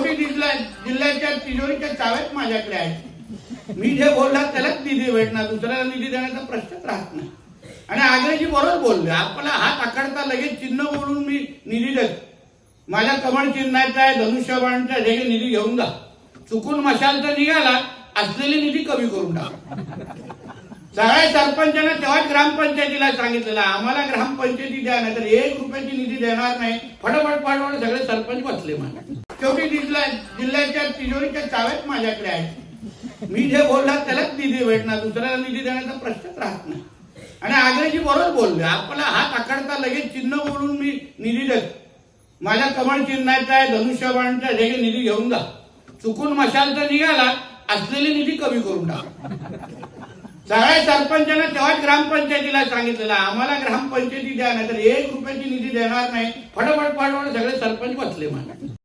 शेवटी जिल्ह्याच्या तिजोरीच्या चाव्यात माझ्याकडे आहेत. मी जे बोलला त्यालाच निधी भेटणार, दुसऱ्याला निधी देण्याचा प्रश्नच राहत नाही. आणि आग्रेजी बरोबर बोलले, आपला हात आखडता लगेच चिन्ह बोलून मी निधी देतो. माझ्या कमळ चिन्हाचा आहे, धनुष्यबाणचा जे निधी घेऊन जा. चुकून मशालचा निघाला असलेली निधी कमी करून टाका. सगळ्या सरपंचांना तेव्हाच ग्रामपंचायतीला सांगितलेलं आम्हाला ग्रामपंचायती द्या, नाही तर 1 रुपयाची निधी देणार नाही. फटाफट सगळे सरपंच बसले माझ्या. शेवटी जिल्ह्याच्या तिजोरीच्या चाव्यात माझ्याकडे आहेत. मी जे बोलला त्यालाच निधी भेटणार, दुसऱ्याला निधी देण्याचा प्रश्नच राहत नाही. आणि आग्रेजी बरोबर बोलले, आपला हात आखडता लगेच चिन्ह बोलून मी निधी देतो. माझ्या कमळ चिन्हाचा आहे, धनुष्यबाणचा जे निधी घेऊन जा. चुकून मशालचा निघाला असलेली निधी कमी करून टाका. सगळ्या सरपंचांना तेव्हाच ग्रामपंचायतीला सांगितलेलं आम्हाला ग्रामपंचायती द्या, नाही तर 1 रुपयाची निधी देणार नाही. फटाफट सगळे सरपंच बसले माझ्या.